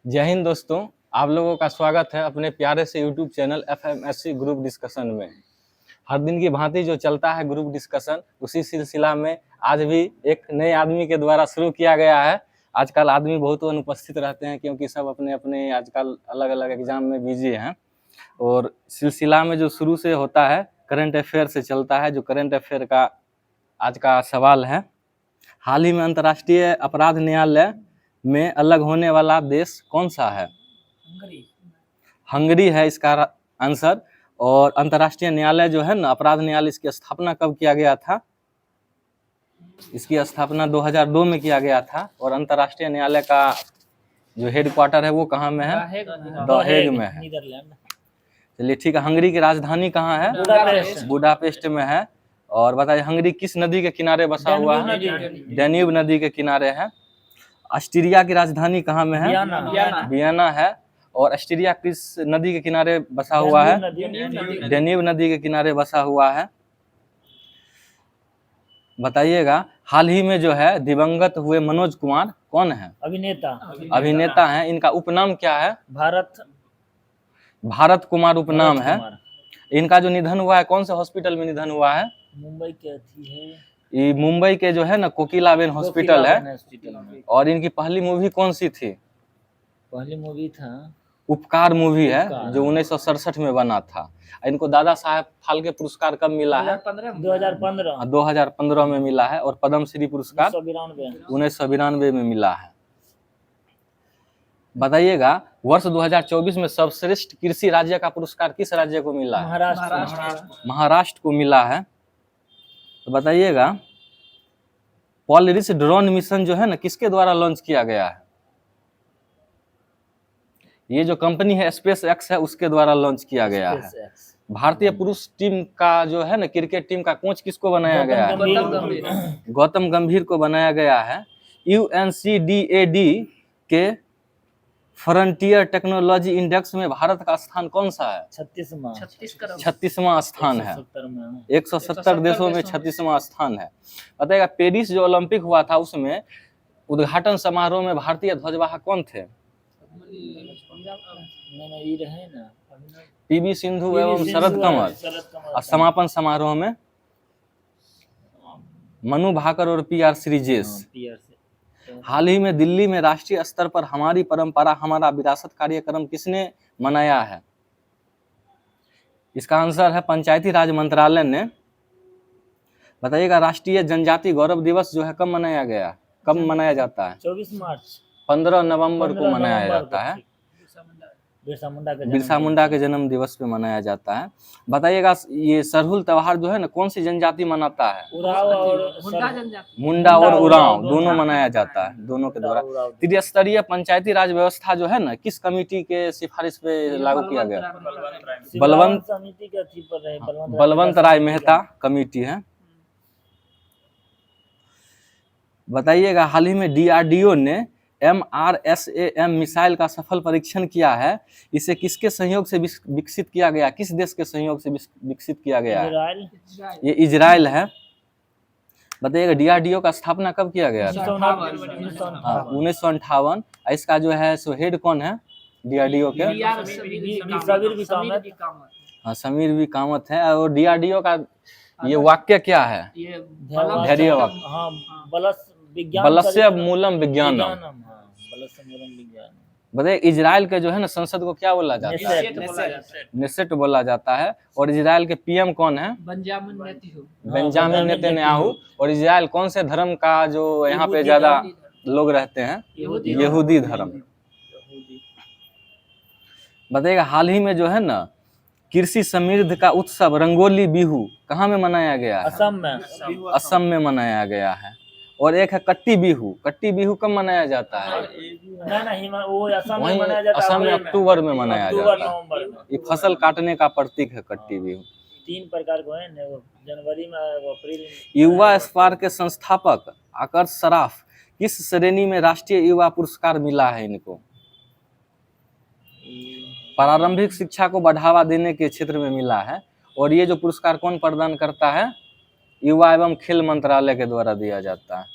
जय हिंद दोस्तों, आप लोगों का स्वागत है अपने प्यारे से यूट्यूब चैनल एफएमएससी ग्रुप डिस्कशन में। हर दिन की भांति जो चलता है ग्रुप डिस्कशन, उसी सिलसिला में आज भी एक नए आदमी के द्वारा शुरू किया गया है। आजकल आदमी बहुत अनुपस्थित रहते हैं क्योंकि सब अपने अपने आजकल अलग अलग एग्जाम में बिजी हैं। और सिलसिला में जो शुरू से होता है करंट अफेयर से चलता है। जो करंट अफेयर का आज का सवाल है, हाल ही में अंतर्राष्ट्रीय अपराध न्यायालय में अलग होने वाला देश कौन सा है? हंगरी है इसका आंसर। और अंतर्राष्ट्रीय न्यायालय जो है ना, अपराध न्यायालय, इसकी स्थापना कब किया गया था? इसकी स्थापना 2002 में किया गया था। और अंतर्राष्ट्रीय न्यायालय का जो हेडक्वार्टर है वो कहाँ में है? द हेग में है। चलिए ठीक है। हंगरी की राजधानी कहाँ है? बुडापेस्ट में है। और बताइए हंगरी किस नदी के किनारे बसा हुआ है? डैन्यूब नदी के किनारे है। ऑस्ट्रिया की राजधानी कहाँ में है? वियना है। और ऑस्ट्रिया किस नदी के किनारे बसा हुआ है? डैन्यूब नदी के किनारे बसा हुआ है। बताइएगा हाल ही में जो है दिवंगत हुए मनोज कुमार कौन है? अभिनेता हैं। इनका उपनाम क्या है? भारत कुमार उपनाम है। इनका जो निधन हुआ है कौन से हॉस्पिटल में निधन हुआ है? मुंबई के थी है, ये मुंबई के जो है ना कोकिलाबेन हॉस्पिटल है। और इनकी पहली मूवी कौन सी थी? पहली मूवी था उपकार मूवी है, जो 1967 में बना था। इनको दादा साहेब फाल्के पुरस्कार कब मिला है? 2015 में मिला है। और पद्म श्री पुरस्कार 1992 में मिला है। बताइएगा वर्ष 2024 में सर्वश्रेष्ठ कृषि राज्य का पुरस्कार किस राज्य को मिला है? महाराष्ट्र को मिला है। तो बताइएगा पोलरिस ड्रोन मिशन जो है ना, किसके द्वारा लॉन्च किया गया है? ये जो कंपनी है स्पेस एक्स है, उसके द्वारा लॉन्च किया गया है। भारतीय पुरुष टीम का जो है ना, क्रिकेट टीम का कोच किसको बनाया गया है? गौतम गंभीर को बनाया गया है। UNCDAD के फ्रंटियर टेक्नोलॉजी इंडेक्स में भारत का स्थान कौन सा है? 36वां स्थान है। 170 देशों में 36वां स्थान है। बताइएगा पेरिस जो ओलंपिक हुआ था, उसमें उद्घाटन समारोह में भारतीय ध्वजवाहक कौन थे? PV सिंधु एवं शरद कमल। और समापन समारोह में मनु भाकर और PR श्रीजेश। हाल ही में दिल्ली में राष्ट्रीय स्तर पर हमारी परंपरा हमारा विरासत कार्यक्रम किसने मनाया है? इसका आंसर है पंचायती राज मंत्रालय ने। बताइएगा राष्ट्रीय जनजाति गौरव दिवस जो है कब मनाया गया, कब मनाया जाता है? 24 मार्च 15 नवंबर को मनाया जाता है। बिरसा मुंडा के जन्म दिवस पे मनाया जाता है। बताइएगा ये सरहुल त्योहार जो है ना, कौन सी जनजाति मनाता है? मुंडा और उरांव दोनों मनाया जाता है, दोनों के द्वारा। त्रिस्तरीय पंचायती राज व्यवस्था जो है ना, किस कमेटी के सिफारिश पे लागू किया गया? बलवंत राय मेहता कमेटी है। बताइएगा हाल ही में DRDO ने MRSAM मिसाइल का सफल परीक्षण किया है। इसे किसके सहयोग से विकसित किया गया? किस देश के सहयोग से विकसित किया गया है? ये इजराइल है। बताइएगा DRDO का स्थापना कब किया गया? 1958। इसका जो है सो हेड कौन है DRDO के? हाँ, समीर वी कामत है। और DRDO का ये वाक्य क्या है? धैर्य वाक्य, बलस्य मूलम विज्ञानम। बताइए इजराइल के जो है ना संसद को क्या बोला जाता है? नेसेट बोला जाता है। और इजराइल के PM कौन है? Benjamin Netanyahu. और इजराइल कौन से धर्म का जो यहाँ पे ज्यादा लोग रहते हैं? यहूदी धर्म। बताइएगा हाल ही में जो है ना कृषि समृद्धि का उत्सव रंगोली बिहू कहाँ में मनाया गया है? असम में मनाया गया है। और एक है कट्टी बिहू। कट्टी बिहू कब मनाया जाता है? असम में अक्टूबर में मनाया जाता है। ये फसल काटने का प्रतीक है कट्टी बिहू। 3 प्रकार को है, जनवरी में, अप्रैल। युवा स्पार्क के संस्थापक आकर्ष सराफ किस श्रेणी में राष्ट्रीय युवा पुरस्कार मिला है इनको? प्रारंभिक शिक्षा को बढ़ावा देने के क्षेत्र में मिला है। और ये जो पुरस्कार कौन प्रदान करता है? युवा एवं खेल मंत्रालय के द्वारा दिया जाता है।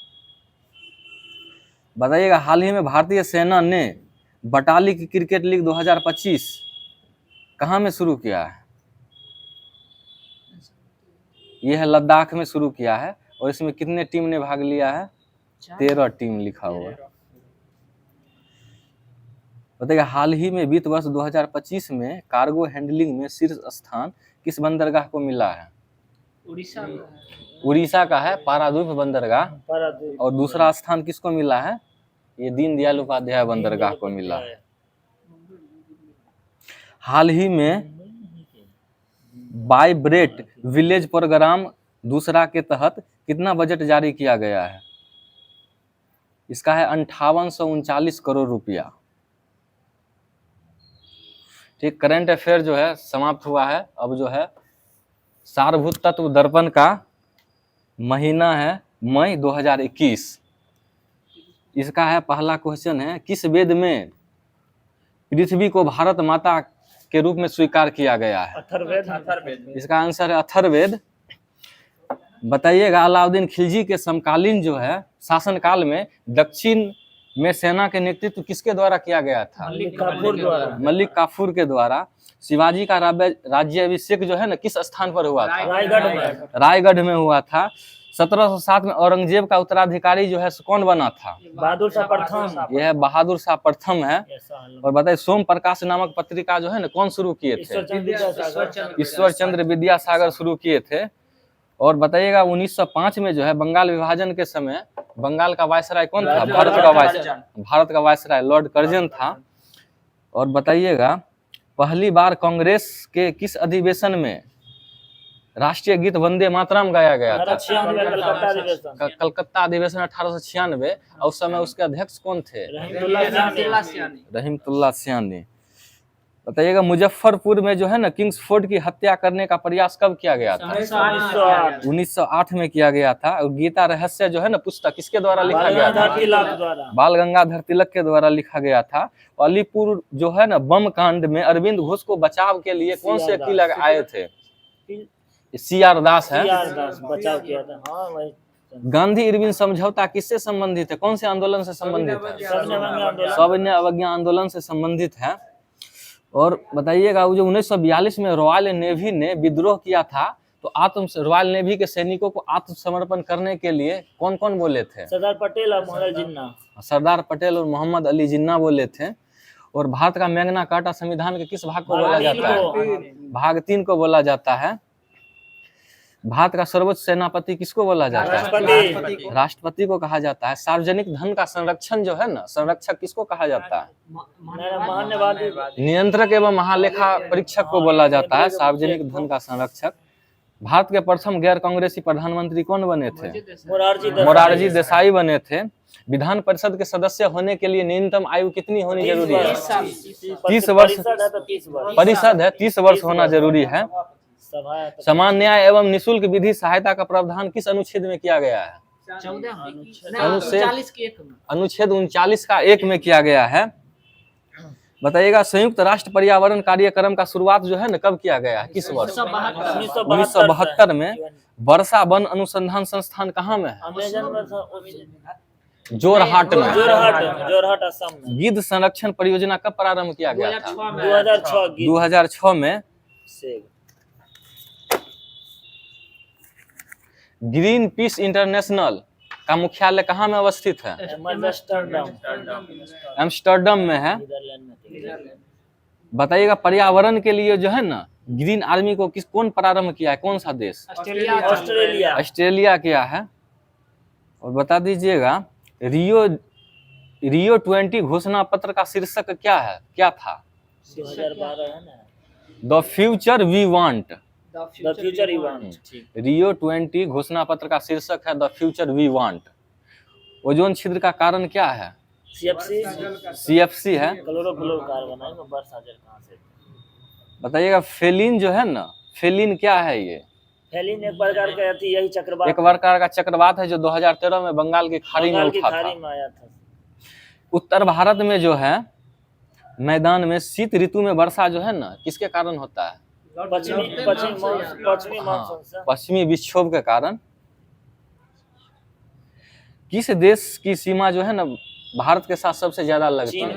बताइएगा हाल ही में भारतीय सेना ने बटाली की क्रिकेट लीग 2025 कहाँ में शुरू किया है? यह है लद्दाख में शुरू किया है। और इसमें कितने टीम ने भाग लिया है? 13 टीम लिखा हुआ है। बताइए हाल ही में वित्त वर्ष 2025 में कार्गो हैंडलिंग में शीर्ष स्थान किस बंदरगाह को मिला है? उड़ीसा का है पारादीप बंदरगाह। पारादीप। और दूसरा स्थान किसको मिला है? ये दीनदयाल उपाध्याय बंदरगाह को मिला है। हाल ही में वाइब्रेट विलेज प्रोग्राम दूसरा के तहत कितना बजट जारी किया गया है? इसका है 5839 करोड़ रुपया। ठीक, करंट अफेयर जो है समाप्त हुआ है। अब जो है सारभूत तत्व दर्पण का महीना है मई 2021। इसका है पहला क्वेश्चन है, किस वेद में पृथ्वी को भारत माता के रूप में स्वीकार किया गया है? अथर्ववेद। इसका आंसर है अथर्ववेद। बताइएगा अलाउद्दीन खिलजी के समकालीन जो है शासनकाल में दक्षिण में सेना के नेतृत्व किसके द्वारा किया गया था? मलिक काफूर द्वारा। मलिक काफूर के द्वारा। शिवाजी का राज्याभिषेक जो है ना किस स्थान पर हुआ था? रायगढ़ में। रायगढ़ में हुआ था। 1707 में औरंगजेब का उत्तराधिकारी जो है कौन बना था? बहादुर शाह प्रथम। यह बहादुर शाह प्रथम है। और बताइए सोम प्रकाश नामक पत्रिका जो है ना कौन शुरू किए थे? ईश्वर चंद्र विद्यासागर शुरू किए थे। और बताइएगा 1905 में जो है बंगाल विभाजन के समय बंगाल का वायसराय कौन था? भारत का वायसराय लॉर्ड कर्जन था। और बताइएगा पहली बार कांग्रेस के किस अधिवेशन में राष्ट्रीय गीत वंदे मातरम गाया गया था? कलकत्ता अधिवेशन 1896। और उस समय उसके अध्यक्ष कौन थे? रहीमतुल्लाह सियानी। बताइएगा मुजफ्फरपुर में जो है ना किंग्सफोर्ड की हत्या करने का प्रयास कब किया गया था? 1908 में किया गया था। और गीता रहस्य जो है ना पुस्तक किसके द्वारा लिखा गया था? बाल गंगाधर तिलक के द्वारा लिखा गया था। अलीपुर जो है ना बम कांड में अरविंद घोष को बचाव के लिए कौन से वकील आए थे? CR दास है। बचाव किया था। हाँ, वही। गांधी इरविन समझौता किससे संबंधित है? कौन से आंदोलन से संबंधित है? सविनय अवज्ञा आंदोलन से संबंधित है। और बताइएगा वो जो 1942 में रॉयल नेवी ने विद्रोह किया था तो रॉयल नेवी के सैनिकों को आत्मसमर्पण करने के लिए कौन कौन बोले थे? सरदार पटेल और मोहम्मद जिन्ना। सरदार पटेल और मोहम्मद अली जिन्ना बोले थे। और भारत का मैग्ना कार्टा संविधान के किस भाग को बोला जाता है? भाग 3 को बोला जाता है। भारत का सर्वोच्च सेनापति किसको बोला जाता है? राष्ट्रपति को कहा जाता है। सार्वजनिक धन का संरक्षण जो है ना संरक्षक किसको कहा जाता है? नियंत्रक एवं महालेखा परीक्षक को बोला जाता है सार्वजनिक धन का संरक्षक। भारत के प्रथम गैर कांग्रेसी प्रधानमंत्री कौन बने थे? मोरारजी देसाई बने थे। विधान परिषद के सदस्य होने के लिए न्यूनतम आयु कितनी होनी जरूरी है? 30 वर्ष। परिषद है 30 वर्ष होना जरूरी है। समान न्याय एवं निःशुल्क विधि सहायता का प्रावधान किस अनुच्छेद में किया गया है? अनुच्छेद 39 का 1 में किया गया है। बताइएगा संयुक्त राष्ट्र पर्यावरण कार्यक्रम का शुरुआत जो है ना कब किया गया है? किस वर्ष? 1972 में। वर्षा वन अनुसंधान संस्थान कहाँ में है? जोरहाट में। जोरहाट असम में। गिद्ध संरक्षण परियोजना कब प्रारंभ किया गया था? 2006 में। ग्रीन पीस इंटरनेशनल का मुख्यालय कहाँ में अवस्थित है? एम्स्टर्डम में है। बताइएगा पर्यावरण के लिए जो है ना ग्रीन आर्मी को कौन प्रारंभ किया है? कौन सा देश? ऑस्ट्रेलिया किया है। और बता दीजिएगा रियो 20 घोषणा पत्र का शीर्षक क्या है? क्या था? 2012 है ना। The future we want. Rio 20 घोषणा पत्र का शीर्षक है the future we want. Ozone छिद्र का कारण क्या है? CFC है। बताइएगा फेलिन जो है ना फेलिन क्या है? ये फेलिन एक प्रकार का यही चक्रवात, एक प्रकार का चक्रवात है जो 2013 में बंगाल की खाड़ी में उठा था। उत्तर भारत में जो है मैदान में शीत ऋतु में वर्षा जो है ना किसके कारण होता है? पश्चिमी विक्षोभ के कारण। किस देश की सीमा जो है ना भारत के साथ सबसे ज्यादा लगती है?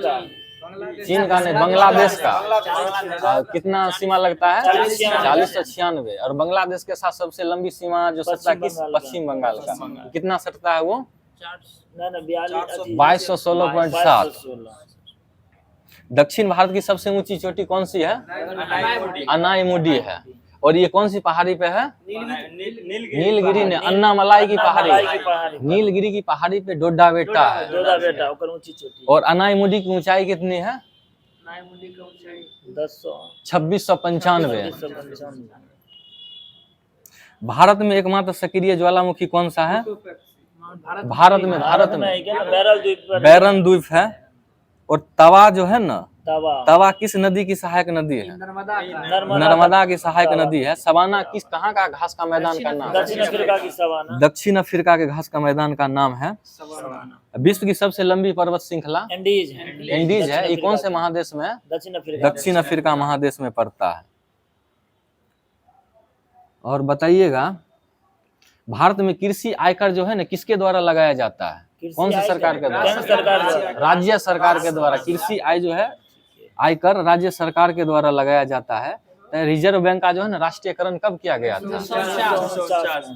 चीन का नहीं, बांग्लादेश का। कितना सीमा लगता है? 4096। और बांग्लादेश के साथ सबसे लंबी सीमा जो सटता है किस? पश्चिम बंगाल का। कितना सटता है वो? 2216.7। दक्षिण भारत की सबसे ऊंची चोटी कौन सी है? अनाईमुडी है। और ये कौन सी पहाड़ी पे है? नीलगिरी ने, अन्नामलाई की पहाड़ी। नीलगिरी की पहाड़ी पे डोडा बेटा है। और अनाईमुडी की ऊंचाई कितनी है? 2695। भारत में एकमात्र सक्रिय ज्वालामुखी कौन सा है? भारत में बैरन द्वीप है। और तवा जो है ना, तवा किस नदी की सहायक नदी है? नर्मदा की सहायक नदी है। सवाना किस कहाँ का घास का मैदान का नाम? दक्षिण अफ्रीका की सवाना। दक्षिण अफ्रीका के घास का मैदान का नाम है विश्व की सबसे लंबी पर्वत श्रृंखला एंडीज है। ये कौन से महादेश में है? दक्षिण अफ्रीका महादेश में पड़ता है। और बताइएगा, भारत में कृषि आयकर जो है ना किसके द्वारा लगाया जाता है? कौन सी सरकार के द्वारा? राज्य सरकार के द्वारा। कृषि आय जो है आयकर राज्य सरकार के द्वारा लगाया जाता है। रिजर्व बैंक का जो है ना राष्ट्रीयकरण कब किया गया था?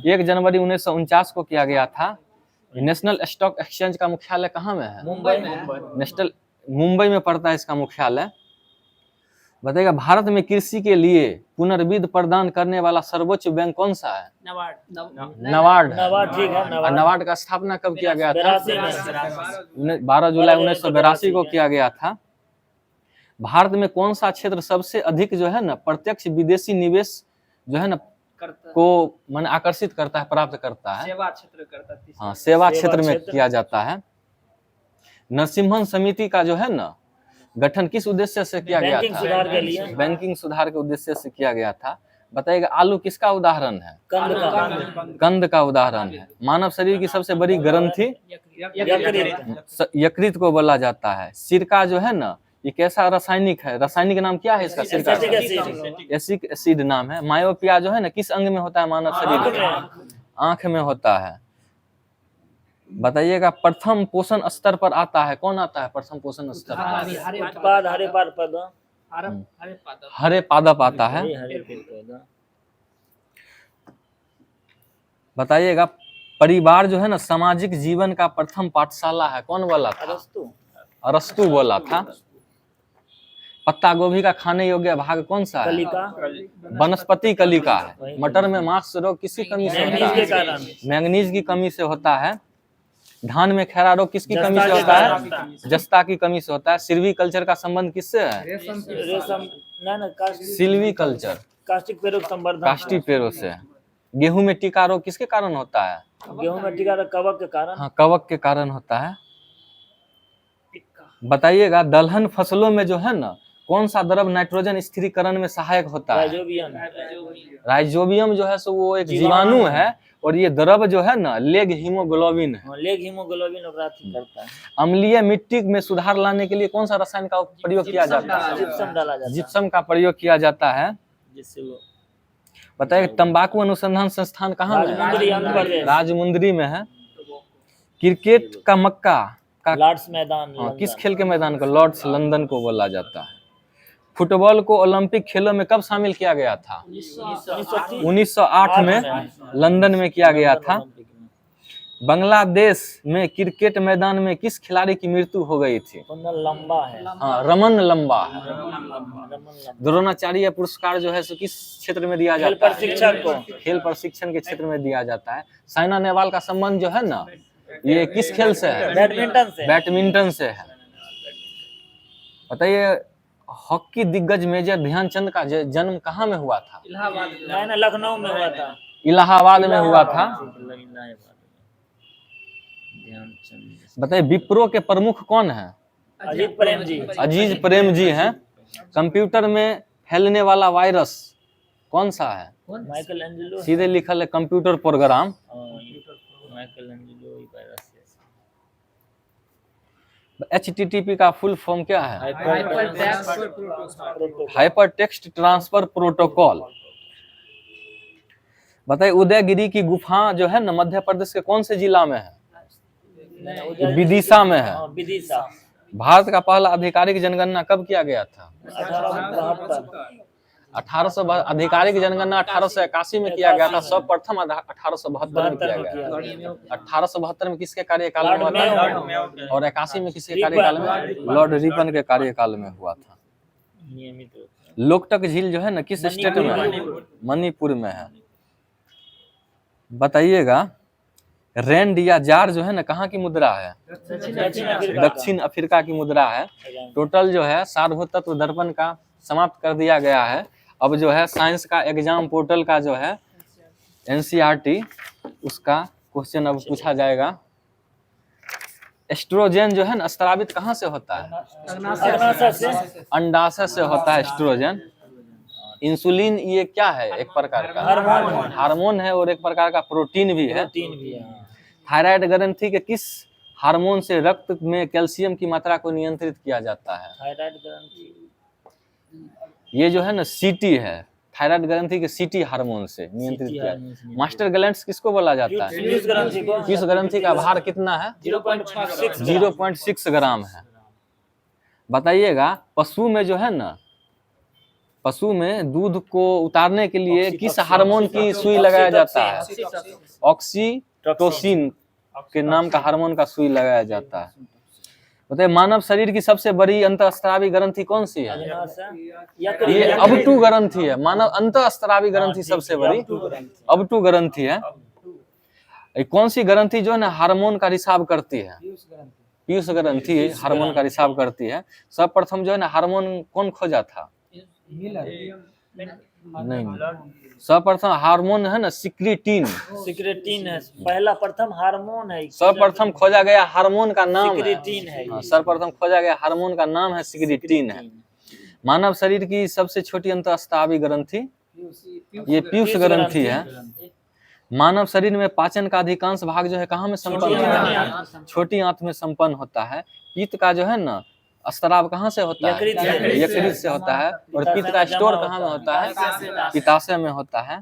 1 जनवरी 1949 को किया गया था। नेशनल स्टॉक एक्सचेंज का मुख्यालय कहाँ में है? मुंबई में पड़ता है इसका मुख्यालय। बताइएगा, भारत में कृषि के लिए पुनर्विद प्रदान करने वाला सर्वोच्च बैंक कौन सा है? नबार्ड। नबार्ड का स्थापना कब किया गया था? 12 जुलाई 1982 को किया गया था। भारत में कौन सा क्षेत्र सबसे अधिक जो है ना प्रत्यक्ष विदेशी निवेश जो है ना को मन आकर्षित करता है, प्राप्त करता है? हाँ, सेवा क्षेत्र में किया जाता है। नरसिम्हन समिति का जो है ना गठन किस उद्देश्य से किया गया था? बैंकिंग सुधार के उद्देश्य से किया गया था। बताइएगा, आलू किसका उदाहरण है? कंद का उदाहरण है। मानव शरीर की सबसे बड़ी ग्रंथि यकृत को बोला जाता है। सिरका जो है ना ये कैसा रासायनिक है? रासायनिक नाम क्या है इसका? सिरका एसिटिक एसिड नाम है। मायोपिया जो है ना किस अंग में होता है मानव शरीर में? आंख में होता है। बताइएगा, प्रथम पोषण स्तर पर आता है कौन? आता है प्रथम पोषण स्तर पर? हरे पादप आता है। बताइएगा, परिवार जो है ना सामाजिक जीवन का प्रथम पाठशाला है कौन बोला था? अरस्तु बोला था। पत्ता गोभी का खाने योग्य भाग कौन सा है? वनस्पति कलिका है। मटर में मार्क्स रोग किसकी कमी से होता है? मैंगनीज की कमी से होता है। धान में खैरा रोग किसकी कमी से होता है? जस्ता की कमी से होता है। सिल्वी कल्चर का संबंध किससे है? सिल्वी कल्चर कास्टिक पेड़ों से। गेहूं में टीका रोग किसके कारण होता है? गेहूं में टीका रोग कवक के कारण। हाँ, कवक के कारण होता है। बताइएगा, दलहन फसलों में जो है ना कौन सा द्रव नाइट्रोजन स्थिरीकरण में सहायक होता है? राइजोबियम जो है सो वो एक जीवाणु है। और ये द्रव जो है ना लेग हीमोग्लोबिन है। करता है। अम्लीय मिट्टी में सुधार लाने के लिए कौन सा रसायन का प्रयोग किया जाता है? जिप्सम का प्रयोग किया जाता है। बताइए, तंबाकू अनुसंधान संस्थान कहाँ में है? राजमुंदरी में है। क्रिकेट का मक्का का लॉर्ड्स मैदान। किस खेल के मैदान को? लॉर्ड्स लंदन को बोला जाता है। फुटबॉल को ओलंपिक खेलों में कब शामिल किया गया था? 1908 में लंदन में किया गया था। बांग्लादेश में क्रिकेट मैदान में किस खिलाड़ी की मृत्यु हो गई थी? लंबा है। हाँ, रमन लंबा है। द्रोणाचार्य पुरस्कार जो है सो किस क्षेत्र में दिया जाता है? खेल प्रशिक्षण के क्षेत्र में दिया जाता है। साइना नेहवाल का संबंध जो है ना ये किस खेल से है? बैडमिंटन से है। बताइए, हॉकी दिग्गज मेजर ध्यानचंद का जन्म कहाँ में हुआ था? लखनऊ में हुआ था। इलाहाबाद में हुआ था। बताइए, विप्रो के प्रमुख कौन है? अजीज प्रेम जी हैं। कंप्यूटर में फैलने वाला वायरस कौन सा है? Michael Angelo. सीधे लिखल है कंप्यूटर प्रोग्राम। HTTP का फुल फॉर्म क्या है? Hyper text transfer protocol. बताइए, उदयगिरी की गुफा जो है ना मध्य प्रदेश के कौन से जिला में है? विदिशा में है। भारत का पहला आधिकारिक जनगणना कब किया गया था? 1872 आधिकारिक जनगणना 1881 में किया गया था। सर्वप्रथम 1872 में किया गया था। 1872 में किसके कार्यकाल में हुआ था? और 81 में किसके कार्यकाल में? लॉर्ड रिपन के कार्यकाल में हुआ था। नियमित रूप से। लोकटक झील जो है ना किस स्टेट में है? मणिपुर में है। बताइएगा रैंड या जार जो है ना कहाँ की मुद्रा है? दक्षिण अफ्रीका की मुद्रा है। टोटल जो है सार्वभौमत्व दर्पण का समाप्त कर दिया गया है। अब जो है साइंस का एग्जाम पोर्टल का जो है एनसीईआरटी उसका क्वेश्चन अब पूछा जाएगा। एस्ट्रोजन जो है ना स्रावित कहाँ से होता है? अंडाशय से होता है एस्ट्रोजन। इंसुलिन ये क्या है? एक प्रकार का हार्मोन है और एक प्रकार का प्रोटीन भी है। थायराइड ग्रंथि के किस हार्मोन से रक्त में कैल्शियम की मात्रा को नियंत्रित किया जाता है? थायराइड ग्रंथि ये जो है ना सीटी है। थायराइड ग्रंथि के सीटी हार्मोन से नियंत्रित किया। मास्टर ग्लैंड्स किसको बोला जाता है? पीयूष ग्रंथि का भार कितना है? 0.6 ग्राम है। बताइएगा पशु में जो है ना, पशु में दूध को उतारने के लिए किस हार्मोन की सुई लगाया जाता है? ऑक्सीटोसिन के नाम का हार्मोन का सुई लगाया जाता है। बताइए मानव शरीर की सबसे बड़ी अंतःस्रावी ग्रंथि कौन सी है? ये अबटू ग्रंथि है। मानव अंतःस्रावी ग्रंथि सबसे बड़ी अबटू ग्रंथि है। कौन सी ग्रंथि जो है ना हार्मोन का रिसाव करती है? पीयूष ग्रंथि हार्मोन का रिसाव करती है। सर्वप्रथम जो है ना हार्मोन कौन खोजा था? नहीं, सर्वप्रथम हार्मोन है ना सिक्रेटिन है। पहला प्रथम हार्मोन है। सर्वप्रथम खोजा गया हार्मोन का नाम सिक्रेटिन है। सर्वप्रथम खोजा गया हार्मोन का नाम है सिक्रेटिन है। मानव शरीर की सबसे छोटी अंतःस्रावी ग्रंथि ये पीयूष ग्रंथि है। मानव शरीर में पाचन का अधिकांश भाग जो है कहाँ में संपन्न होता है? छोटी आंत में संपन्न होता है। पित्त का जो है ना स्राव कहाँ से होता है? यकृत से होता है। और पित्त का स्टोर कहाँ में होता है? पित्ताशय में होता है।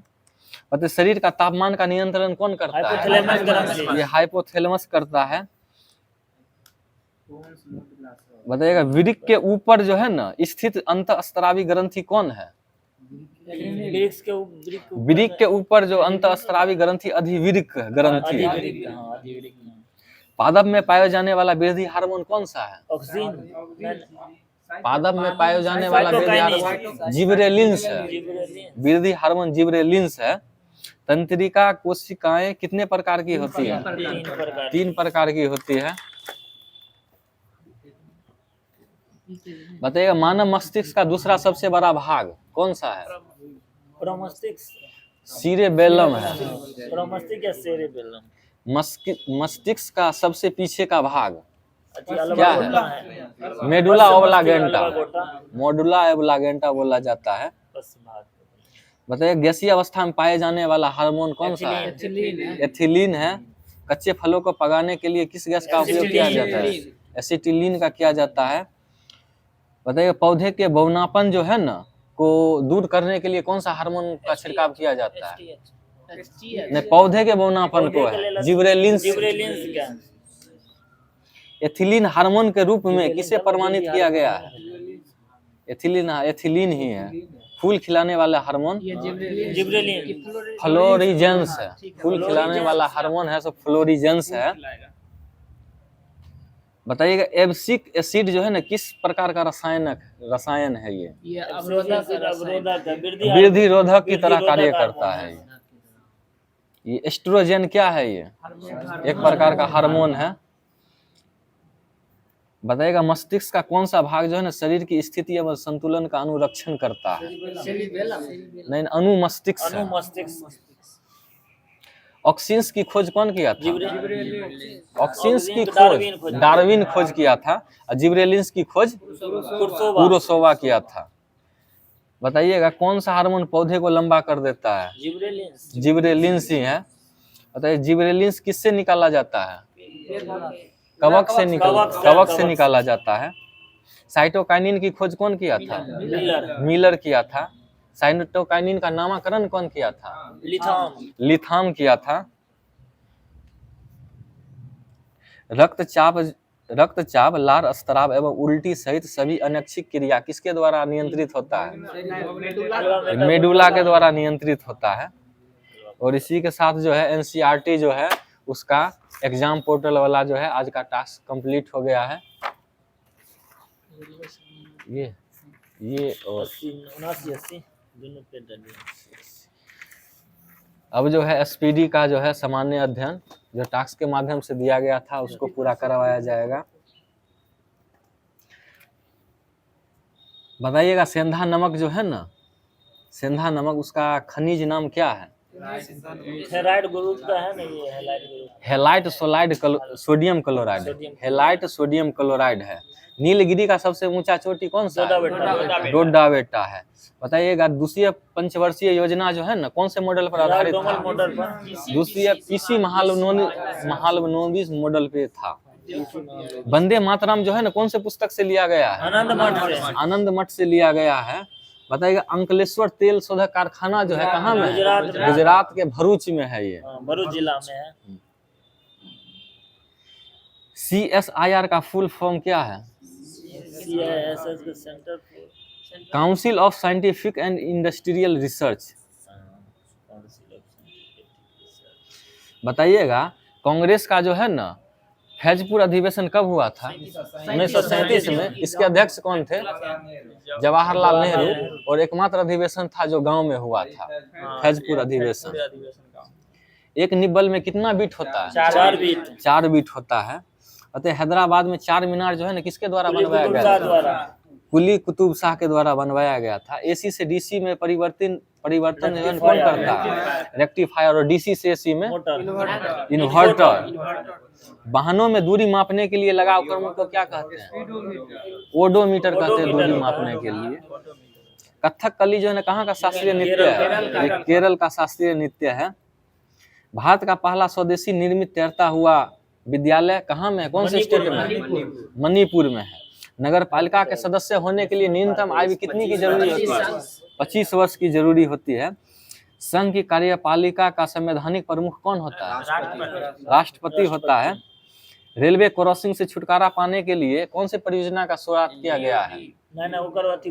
मतलब शरीर का तापमान का नियंत्रण कौन करता है? ये हाइपोथैलेमस करता है। बताइएगा वृक्क के ऊपर जो है ना स्थित अंतःस्रावी ग्रंथि कौन है? वृक्क के ऊपर जो अंतःस्रावी ग्रंथि अधिवृक्क ग्रंथि है। पादप में पाया जाने वाला वृद्धि हार्मोन कौन सा है? पादप में पाया जाने वाला वृद्धि हार्मोन जिबरेलिंस है। वृद्धि हार्मोन जिबरेलिंस है। तंत्रिका कोशिकाएं कितने प्रकार की होती है? 3 प्रकार की होती है। बताइएगा मानव मस्तिष्क का दूसरा सबसे बड़ा भाग कौन सा है? सीरेबेलम है। मस्तिष्क का सबसे पीछे का भाग क्या है? Medulla oblongata. मेडुला ओब्लांगेटा बोला जाता है। बताइए गैसीय अवस्था में पाए जाने वाला हार्मोन कौन सा है? एथिलीन है। कच्चे फलों को पकाने के लिए किस गैस का उपयोग किया जाता है? एसिटिलीन का किया जाता है। बताइए पौधे के बौनापन जो है ना को दूर करने के लिए कौन सा हार्मोन का छिड़काव किया जाता है? नहीं, पौधे के बौनापन को है जिबरेलिंस। एथिलीन हार्मोन के रूप में किसे प्रमाणित किया गया है? एथिलीन ही है। फूल खिलाने वाला हार्मोन फ्लोरिजेंस है। फूल खिलाने वाला हार्मोन है सो फ्लोरिजेंस है। बताइएगा एब्सिक एसिड जो है ना किस प्रकार का रसायन है? ये वृद्धि रोधक की तरह कार्य करता है। ये एस्ट्रोजन क्या है? ये एक प्रकार का हार्मोन है। बताइएगा मस्तिष्क का कौन सा भाग जो है ना शरीर की स्थिति एवं संतुलन का अनुरक्षण करता है? नहीं, अनुमस्तिष्क। ऑक्सीन्स की खोज कौन किया था? ऑक्सीन्स की खोज डार्विन खोज किया था। और जिब्रेलिंस की खोज कुरोसावा किया था। बताइएगा कौन सा हार्मोन पौधे को लंबा कर देता है? जिब्रेलिंस ही है। बताइए जिब्रेलिंस किससे निकाला जाता है? कवक से निकाला जाता है। साइटोकाइनिन की खोज कौन किया था? मिलर किया था। साइटोकाइनिन का नामकरण कौन किया था? लिथाम किया था। रक्तचाप, लार स्त्राव एवं उल्टी सहित सभी अनैच्छिक क्रिया किसके द्वारा नियंत्रित होता है? मेडुला के द्वारा नियंत्रित होता है। और इसी के साथ जो है एनसीईआरटी जो है उसका एग्जाम पोर्टल वाला जो है आज का टास्क कंप्लीट हो गया है। ये और 79-80 दोनों पे डली। अब जो है एसपीडी का जो है सामान्य अध्ययन जो टास्क के माध्यम से दिया गया था उसको पूरा करवाया जाएगा। बताइएगा सेंधा नमक जो है ना, सेंधा नमक उसका खनिज नाम क्या है? हेलाइट ग्रुप का है ना, ये halide group. Halide sodium chloride, halide sodium chloride है। नीलगिरी का सबसे ऊंचा चोटी कौन सा है? डोडा बेटा है। बताइएगा द्वितीय पंचवर्षीय योजना जो है ना कौन से मॉडल पर आधारित था? मॉडल पर द्वितीय पीसी महालनोबिस मॉडल पे था। वंदे मातरम जो है ना कौन से पुस्तक से लिया गया है? आनंद मठ से लिया गया है। बताइएगा अंकलेश्वर तेल शोधक कारखाना जो है कहाँ में है? गुजरात के भरूच में है। ये भरूच जिला में है। CSIR का फुल फॉर्म क्या है? CISS का centre council of scientific and industrial research. बताइएगा कांग्रेस का जो है ना फैजपुर अधिवेशन कब हुआ था? 1937 में। इसके अध्यक्ष कौन थे? जवाहरलाल नेहरू। और एकमात्र अधिवेशन था जो गांव में हुआ था, फैजपुर अधिवेशन। एक निब्बल में कितना बीट होता है? 4 बीट होता है। अतः हैदराबाद में 4 मीनार जो है ना किसके द्वारा बनवाया गया था? कुली कुतुब शाह के द्वारा बनवाया गया था। AC से DC में परिवर्तन जो है कौन करता है? रेक्टिफायर। और DC से AC में इन्वर्टर। वाहनों में दूरी मापने के लिए लगा उपकरणों को क्या कहते हैं? ओडोमीटर कहते हैं दूरी मापने के लिए। कथकली जो है ना कहाँ का शास्त्रीय नृत्य है? ये केरल का शास्त्रीय नृत्य है। भारत का पहला स्वदेशी निर्मित तैरता हुआ विद्यालय कहाँ में है? कौन से स्टेट में? मणिपुर में है। नगर पालिका के सदस्य होने के लिए न्यूनतम आयु कितनी की जरूरी होती है? 25 वर्ष की जरूरी होती है। संघ की कार्यपालिका का संवैधानिक प्रमुख कौन होता है? राष्ट्रपति होता है। रेलवे क्रॉसिंग से छुटकारा पाने के लिए कौन से परियोजना का शुरुआत किया गया है?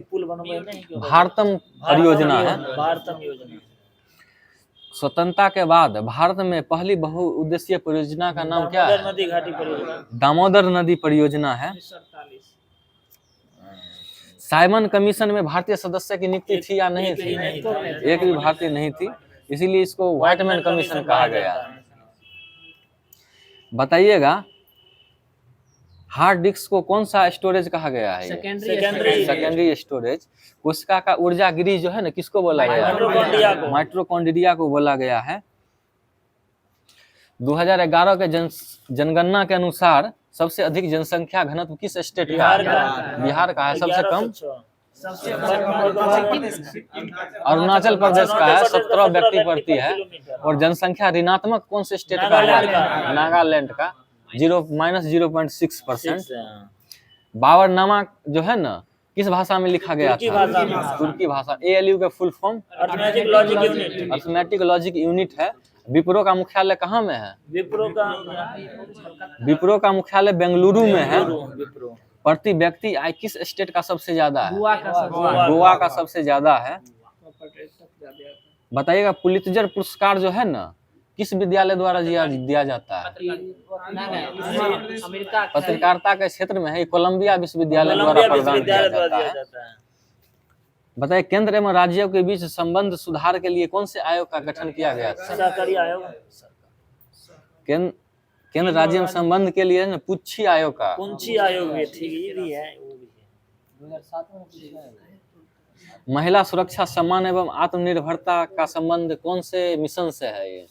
पुल बनवाए नहीं, भारतम परियोजना है। भारतम योजना। स्वतंत्रता के बाद भारत में पहली बहुउद्देशीय परियोजना का नाम क्या है? नदी घाटी परियोजना। दामोदर नदी परियोजना है। साइमन कमीशन में भारतीय सदस्य की नियुक्ति थी या नहीं थी? एक भी भारतीय नहीं थी, इसीलिए इसको व्हाइटमैन कमीशन कहा गया। बताइएगा हार्ड डिस्क को कौन सा स्टोरेज कहा गया है? Secondary storage. कोशिका का ऊर्जा गृह जो है ना किसको बोला गया है? माइटोकॉन्ड्रिया को बोला गया है। 2011 के जनगणना के अनुसार सबसे अधिक जनसंख्या घनत्व किस स्टेट का है? बिहार का है। सबसे कम अरुणाचल प्रदेश का है, 17 व्यक्ति प्रति है। और जनसंख्या ऋणात्मक कौन से स्टेट का है? नागालैंड का, -0.6%। बाबरनामा जो है ना किस भाषा में लिखा गया था? तुर्की भाषा। ALU का full form arithmetic logic unit है। विप्रो का मुख्यालय कहाँ में है? विप्रो का मुख्यालय बेंगलुरु में है। प्रति व्यक्ति आय किस स्टेट का सबसे ज्यादा है? गोवा का सबसे ज्यादा है। बताइएगा पुलित्जर पुरस्कार जो है ना किस विद्यालय द्वारा दिया जाता है? पत्रकारिता के क्षेत्र में है, कोलंबिया विश्वविद्यालय द्वारा प्रदान किया जाता है। बताइए केंद्र एवं राज्यों के बीच संबंध सुधार के लिए कौन से आयोग का गठन किया गया था? सहकारी आयोग। केंद्र राज्य में संबंध के लिए पुच्छी आयोग का। पुच्छी आयोग भी ठीक, ये भी है, वो भी है। महिला सुरक्षा सम्मान एवं आत्मनिर्भरता का संबंध कौन से मिशन से है? ये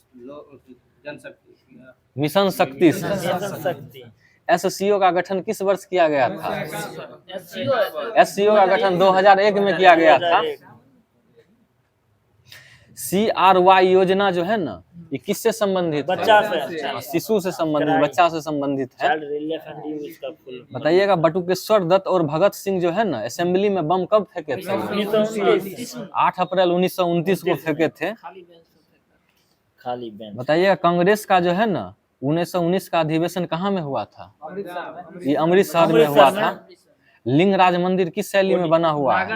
मिशन शक्ति से। SCO का गठन किस वर्ष किया गया था? SCO का गठन 2001 में किया गया था। CRY योजना जो है ना ये किससे संबंधित? बच्चा से, शिशु से संबंधित, बच्चा से संबंधित है। बताइएगा बटुकेश्वर दत्त और भगत सिंह जो है ना असेंबली में बम कब फेंके थे? 8 अप्रैल 1929 को फेंके थे। बताइएगा कांग्रेस का जो है ना 1919 का अधिवेशन कहाँ में हुआ था? ये अमृतसर में हुआ था। लिंगराज मंदिर किस शैली में बना हुआ है?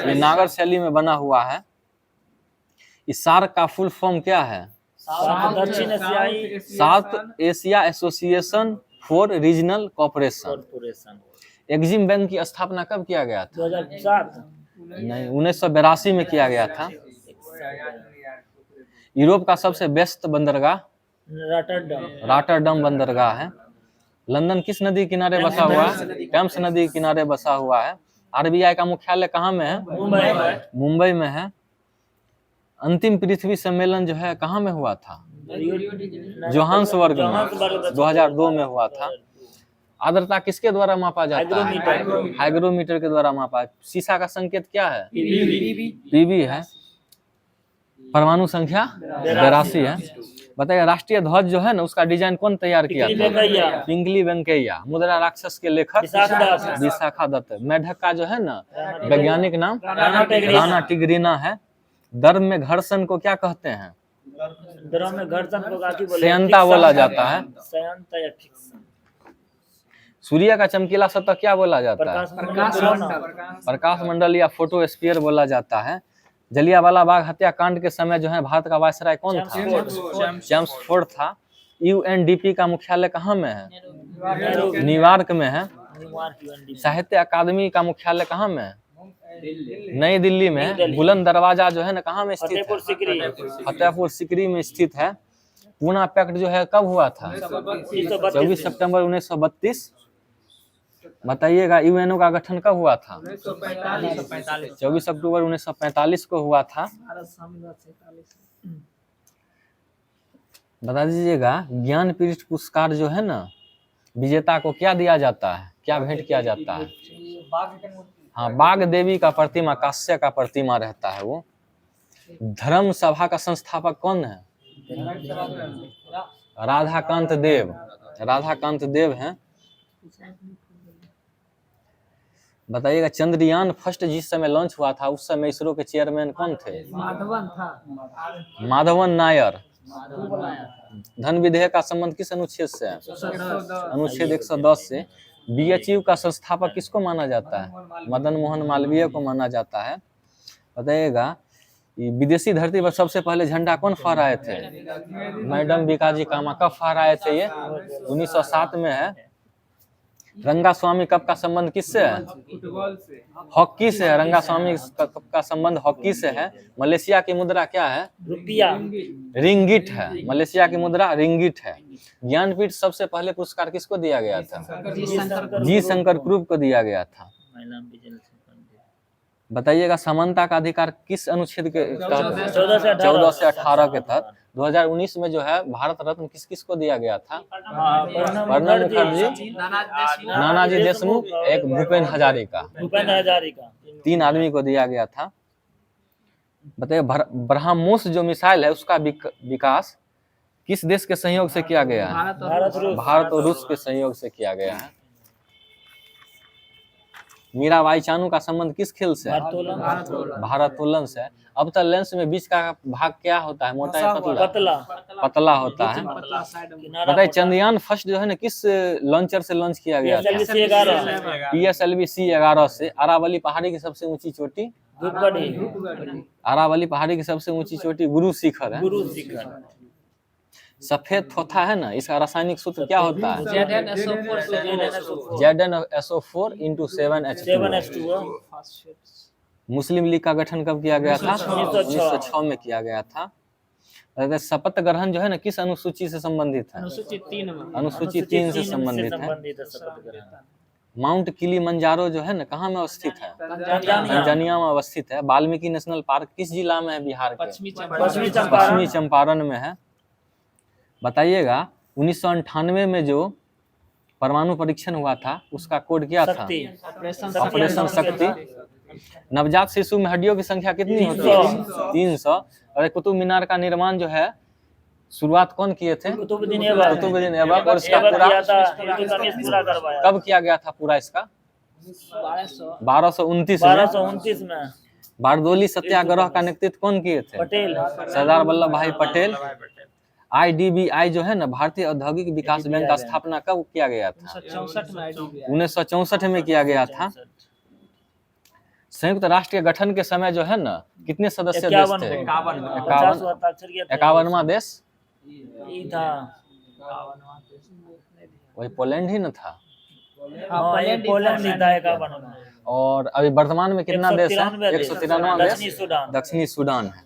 ये नागर शैली में बना हुआ है। इस सार्क का फुल फॉर्म क्या है? दक्षिण एशियाई South Asia Association for Regional Cooperation. Corporation. Exim bank की स्थापना कब किया गया था? 2007 नहीं, 1982 में किया गया था। यूरोप का सबसे व्यस्त बंदरगाह रॉटरडम। रॉटरडम बंदरगाह है। लंदन किस नदी किनारे बसा हुआ है? टेम्स नदी किनारे बसा हुआ है। आरबीआई का मुख्यालय कहाँ में है? मुंबई में। मुंबई में है। अंतिम पृथ्वी सम्मेलन जो है कहाँ में हुआ था? जोहान्सबर्ग में 2002 में हुआ था। आर्द्रता किसके द्वारा मापा जाता है? हाइग्रोमीटर के द्वारा मापा। सीसा का संकेत क्या है? पीबी है। परमाणु संख्या 82 है। बताइए राष्ट्रीय ध्वज जो है ना उसका डिजाइन कौन तैयार किया था? पिंगली वेंकैया। मुद्रा राक्षस के लेखक विशाखा दत्त। मेढक का जो है ना वैज्ञानिक नाम राणा टिग्रिना है। दर्द में घर्षण को क्या कहते हैं? दर्द में घर्षण को काफी बोले श्यंता बोला जाता है। श्यंता या फिक्सन। सूर्य का चमकीला सतह क्या बोला जाता है? प्रकाश मंडल या फोटोस्फीयर बोला जाता है। जलियांवाला बाग हत्याकांड के समय जो है भारत का वायसराय कौन था? चेम्सफोर्ड था। यूएनडीपी का मुख्यालय कहाँ में है? न्यूयॉर्क में है। साहित्य अकादमी का मुख्यालय कहाँ में है? नई दिल्ली में। बुलंद दरवाजा जो है ना कहाँ में स्थित है? फतेहपुर सिकरी में स्थित है। पूना पैक्ट जो है कब हुआ था? 24 सितंबर 1932। बताइएगा यूएनओ का गठन कब हुआ था? 24 अक्टूबर 1945 को हुआ था। बता दीजिएगा ज्ञानपीठ पुरस्कार जो है ना विजेता को क्या दिया जाता है? क्या भेंट किया जाता है? हाँ, बाघ देवी का प्रतिमा, कांस्य का प्रतिमा रहता है वो। धर्म सभा का संस्थापक कौन है? राधाकांत देव। राधाकांत देव हैं। बताइएगा चंद्रयान फर्स्ट जिस समय लॉन्च हुआ था उस समय इसरो के चेयरमैन कौन थे? माधवन नायर। धन विधेयक का संबंध किस अनुच्छेद से है? अनुच्छेद 110 से। बीएचयू का संस्थापक किसको माना जाता है? मदन मोहन मालवीय को माना जाता है। बताइएगा विदेशी धरती पर सबसे पहले झंडा कौन फहराए थे? मैडम बीकाजी कामा। कब फहराए थे ये? 1907 में है। रंगास्वामी कप का संबंध किससे है? हॉकी से है। रंगास्वामी कप का संबंध हॉकी से है। मलेशिया की मुद्रा क्या है? रुपया। रिंगिट है। मलेशिया की मुद्रा रिंगिट है। ज्ञानपीठ सबसे पहले पुरस्कार किसको दिया गया था? जी शंकर क्रूप को दिया गया था। बताइएगा समानता का अधिकार किस अनुच्छेद के? 14 से 18 के तहत। 2019 में जो है भारत रत्न किस किस को दिया गया था? प्रणब मुखर्जी, नानाजी देशमुख, एक भूपेन हजारिका। 3 आदमी को दिया गया था। बताइए ब्रह्मोस जो मिसाइल है उसका विकास किस देश के सहयोग से किया गया है? भारत और रूस के सहयोग से किया गया है। मीराबाई चानू का संबंध किस खेल से है? भारोत्तोलन से। अब तक लेंस में बीच का भाग क्या होता है? मोटा या पतला? पतला होता है। बताइए चंद्रयान फर्स्ट जो है ना किस लॉन्चर से लॉन्च किया गया था? PSLV C11 से। अरावली पहाड़ी की सबसे ऊंची चोटी? अरावली पहाड़ी की सबसे ऊंची चोटी गुरु शिखर है। सफेद थोथा है ना इसका रासायनिक सूत्र क्या होता है? ZnSO4 × 7H2O। मुस्लिम लीग का गठन कब किया गया था? 1906 में किया गया था। शपथ ग्रहण जो है ना किस अनुसूची से संबंधित है? अनुसूची 3 से संबंधित है। माउंट किलिमंजारो जो है ना कहाँ में अवस्थित है? तंजानिया में अवस्थित है। वाल्मीकि नेशनल पार्क किस जिला में है बिहार के? पश्चिमी चंपारण में है। बताइएगा 1998 में जो परमाणु परीक्षण हुआ था उसका कोड क्या था? ऑपरेशन शक्ति। नवजात शिशु में हड्डियों की संख्या कितनी होती है? 300। और कुतुब मीनार का निर्माण जो है शुरुआत कौन किए थे? कुतुबुद्दीन ऐबक। और इसका पूरा कब किया गया था पूरा इसका? 1229 में। बारदोली सत्याग्रह का नेतृत्व कौन किए थे? सरदार वल्लभ भाई पटेल। IDBI जो है ना, भारतीय औद्योगिक विकास बैंक का स्थापना कब किया गया था? 1964 में IDBI 1964 में किया गया था। संयुक्त राष्ट्र के गठन के समय जो है ना, कितने सदस्य देश थे? 51वां देश ये था। वही पोलैंड ही न था। हाँ, ये पोलैंड ही था 51 में। और अभी वर्तमान में कितना देश है? 193वां देश दक्षिणी सूडान। दक्षिणी सूडान है।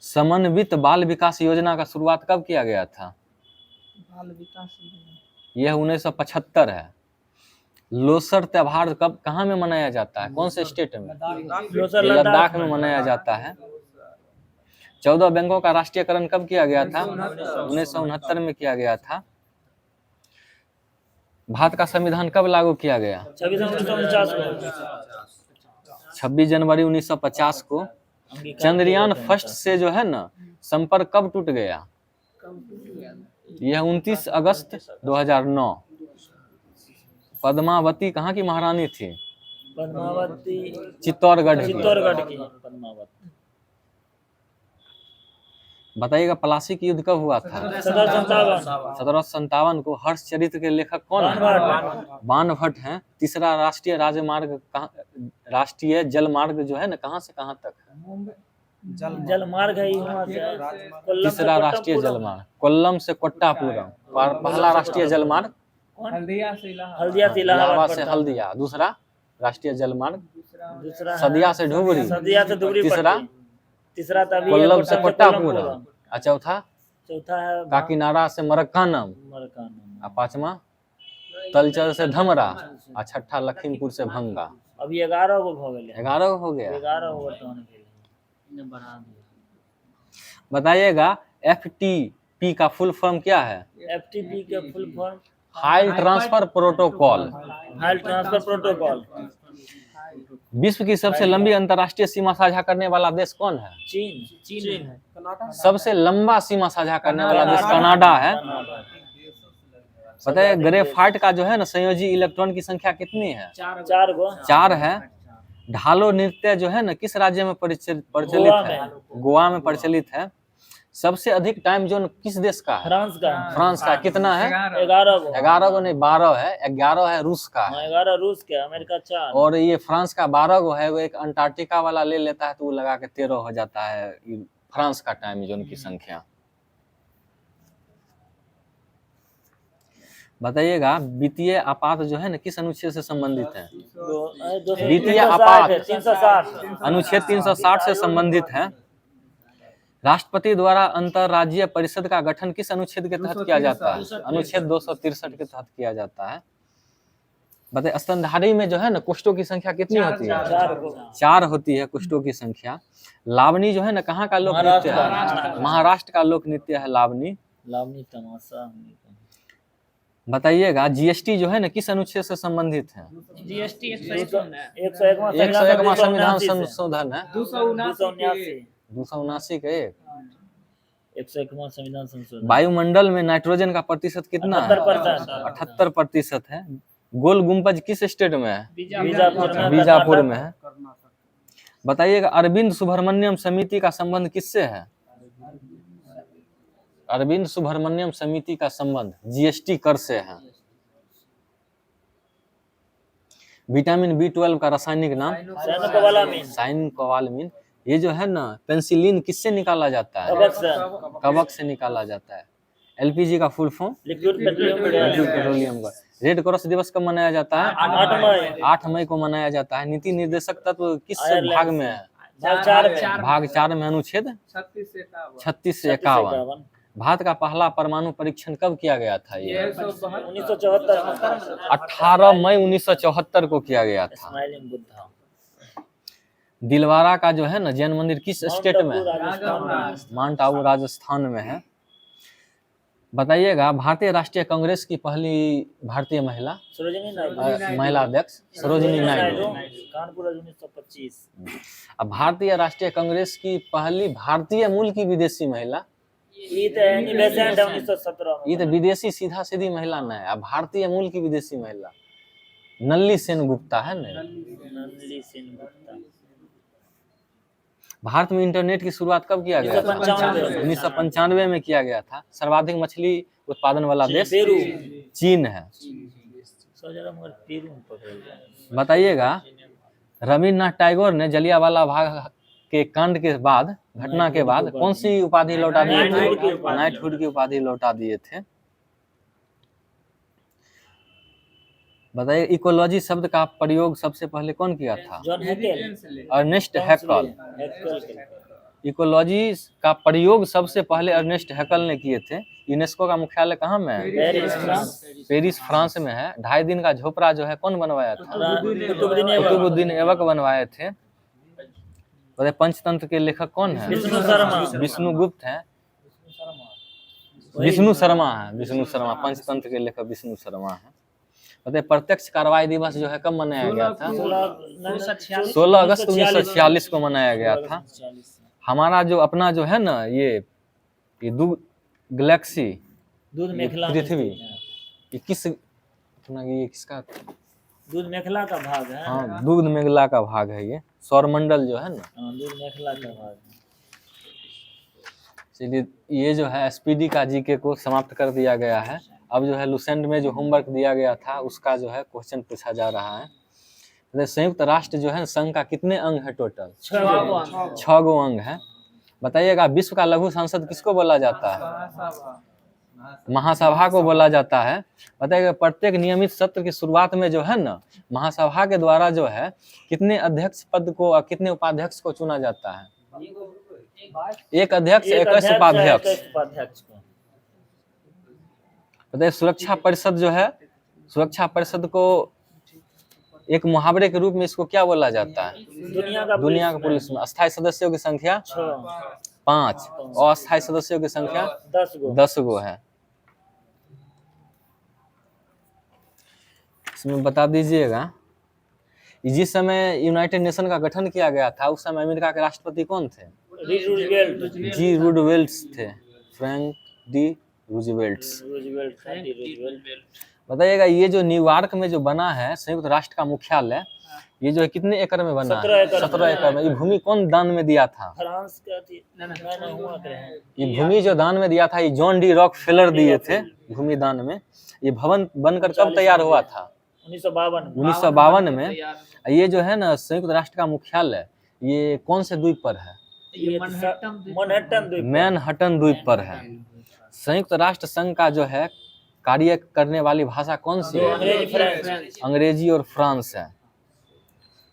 समन्वित बाल विकास योजना का शुरुआत कब किया गया था? बाल विकास योजना यह 1975 है। लोसर त्योहार कब कहाँ में मनाया जाता है? कौन से स्टेट में? लद्दाख में मनाया जाता है। 14 बैंकों का राष्ट्रीयकरण कब किया गया था? 1969 में किया गया था। भारत का संविधान कब लागू किया गया? 26 जनवरी 1950 को। चंद्रयान फर्स्ट से जो है ना, संपर्क कब टूट गया? यह 29 अगस्त 2009। पद्मावती कहाँ की महारानी थी? पद्मावती चित्तौड़गढ़ की। की पद्मावती। बताइएगा प्लासी की युद्ध कब हुआ था? 1757 को। हर्षचरित्र के लेखक कौन है? बाणभट्ट हैं। तीसरा राष्ट्रीय राजमार्ग राष्ट्रीय जलमार्ग जो है ना, कहाँ से कहाँ तक है? जलमार्ग है वहाँ से। तीसरा राष्ट्रीय जलमार्ग कोल्लम से कोट्टापुरम। पहला राष्ट्रीय जलमार्ग हल्दिया से इलाहाबाद से हल्दिया। दूसरा राष्ट्रीय जलमार्ग दूसरा सदिया से धुबरी। तीसरा तभी कोल्लम से कोट्टापुरम। और चौथा चौथा है काकीनाडा से मरक्कानम। और पांचवा तलचर से धमरा। और छठा लखीमपुर से भंगा। अभी 11 गो हो गए। 11 हो गया। 11 गो वर्तमान में बढ़ा दिया। बताइएगा FTP का फुल फॉर्म क्या है? FTP का full form file transfer protocol. File transfer protocol. विश्व की सबसे लंबी अंतर्राष्ट्रीय सीमा साझा करने वाला देश कौन है? चीन है। सबसे लंबा सीमा साझा करने वाला देश कनाडा है। पता है ग्रेफाइट का जो है ना, संयोजी इलेक्ट्रॉन की संख्या कितनी है? 4 है। ढालो नृत्य जो है ना, किस राज्य में प्रचलित है? गोवा में प्रचलित है। सबसे अधिक टाइम जोन किस देश का है? फ्रांस का। कितना है? 11 गो नहीं, 12 है। 11 है रूस का है। 11 रूस के, अमेरिका 4। और ये फ्रांस का 12 गो है। वो एक अंटार्कटिका वाला ले लेता है तो वो लगा के 13 हो जाता है फ्रांस का टाइम जोन की संख्या। बताइएगा वित्तीय आपात जो है ना, किस अनुच्छेद से संबंधित है? वित्तीय आपात 360 अनुच्छेद 360 से संबंधित है। राष्ट्रपति द्वारा अंतर्राज्यीय परिषद का गठन किस अनुच्छेद के तहत किया जाता है? अनुच्छेद 263 के तहत किया जाता है। बताइए स्तनधारी में जो है ना, कुष्ठों की संख्या कितनी होती है? 4 होती है कुष्ठों की संख्या। लावनी जो है ना, कहाँ का लोक नृत्य है? महाराष्ट्र का लोक नृत्य है लावनी। तमाशा। बताइएगा GST जो है ना, किस अनुच्छेद से संबंधित है? GST 101वां संविधान संशोधन है। 279 का 101वां संविधान संशोधन। वायुमंडल में नाइट्रोजन का प्रतिशत कितना है? 78% है। गोल गुम्बज किस स्टेट में है? बीजापुर में है। बताइएगा अरविंद सुब्रमण्यम समिति का संबंध किससे है? अरविंद सुब्रमण्यम समिति का संबंध GST कर से है। विटामिन B12 का रासायनिक नाम साइनकोबालामिन। ये जो है ना, पेंसिलिन किससे निकाला जाता है? कवक से निकाला जाता है। LPG का फुल फॉर्म लिक्विड पेट्रोलियम का। रेड क्रॉस दिवस कब मनाया जाता है? 8 मई को मनाया जाता है। नीति निर्देशक तत्व किस भाग में है? भाग 4 में। अनुच्छेद 36 से 51। भारत का पहला परमाणु परीक्षण कब किया गया था? ये 18 मई 1974 को किया गया था। दिलवारा का जो है ना, जैन मंदिर किस स्टेट में है? माउंट आबू राजस्थान में है। बताइएगा भारतीय राष्ट्रीय कांग्रेस की पहली भारतीय महिला अध्यक्ष सरोजिनी नायडू। कानपुर 1925। अब भारतीय राष्ट्रीय कांग्रेस की पहली भारतीय मूल की विदेशी महिला? ये तो विदेशी सीधा सीधी महिला न है। अब भारतीय मूल की विदेशी महिला नल्ली सेन गुप्ता है ना। नल्ली सेन गुप्ता। भारत में इंटरनेट की शुरुआत कब किया गया था? 1995 1995 में किया गया था। सर्वाधिक मछली उत्पादन वाला देश पेरू चीन है। सो जरा मगर पेरू में पकड़ लिया। बताइएगा, रविन्द्रनाथ टैगोर ने जलियांवाला बाग के कांड के बाद, घटना के बाद कौन सी उपाधि लौटा दिए थे? नाइटहुड की उपाधि लौटा दिए थे। बताइए, इकोलॉजी शब्द का प्रयोग सबसे पहले कौन किया था? John Haeckel Ernest Haeckel. Ecology का प्रयोग सबसे पहले अर्नेस्ट हैकल ने किए थे। यूनेस्को का मुख्यालय कहाँ में है? पेरिस फ्रांस में है। 2.5 दिन का झोपड़ा जो है कौन बनवाया था? कुतुबुद्दीन ऐबक बनवाए थे। बताइए, पंचतंत्र के लेखक कौन है? विष्णु शर्मा। विष्णुगुप्त है। विष्णु शर्मा है। विष्णु शर्मा, पंचतंत्र के लेखक विष्णु शर्मा है। बताइए, प्रत्यक्ष कार्रवाई दिवस जो है कब मनाया गया था? 16 अगस्त 1946 को मनाया गया था। हमारा जो अपना जो है ना, ये गैलेक्सी, दूध मेखला पृथ्वी, ये किस अपना ये किसका? दूध मेखला का भाग है। हाँ, दूध मेखला का भाग है ये। सौरमंडल जो है ना, दूध मेखला का भाग है। चलिए, ये जो है एसपीडी का जीके को समाप्त कर दिया गया है। अब जो है लुसेंट में जो होमवर्क दिया गया था उसका जो है क्वेश्चन पूछा जा रहा है। तो संयुक्त राष्ट्र जो है संघ का कितने अंग है टोटल? 6 गो अंग है। बताइएगा, विश्व का लघु संसद किसको बोला जाता है? महासभा को बोला जाता है। बताइएगा, प्रत्येक नियमित सत्र की शुरुआत में जो है ना, महासभा के द्वारा जो है कितने अध्यक्ष पद को और कितने उपाध्यक्ष को चुना जाता है? एक अध्यक्ष, 21 उपाध्यक्ष। बताइए, सुरक्षा परिषद जो है, सुरक्षा परिषद को एक मुहावरे के रूप में इसको क्या बोला जाता है? दुनिया का पुलिस में। अस्थायी सदस्यों की संख्या 5 और अस्थायी सदस्यों की संख्या 10 गो है। इसमें बता दीजिएगा, जिस समय यूनाइटेड नेशन का गठन किया गया था उस समय अमेरिका के राष्ट्रपति कौन थे? जी रूजवेल्ट थे। Frank D Roosevelt. बताइएगा, ये जो न्यूयॉर्क में जो बना है संयुक्त राष्ट्र का मुख्यालय, ये जो है कितने एकड़ में बना है? 17 एकड़ में। ये भूमि कौन दान में दिया था? फ्रांस का ये भूमि जो दान में दिया था, ये जॉन डी रॉकफेलर दिए थे भूमि दान में। ये भवन बनकर कब तैयार हुआ था? 1952 में। ये जो है ना संयुक्त राष्ट्र का मुख्यालय, ये कौन से द्वीप पर है? मैनहट्टन द्वीप पर है। संयुक्त राष्ट्र संघ का जो है कार्य करने वाली भाषा कौन सी है? अंग्रेजी और फ्रांस है।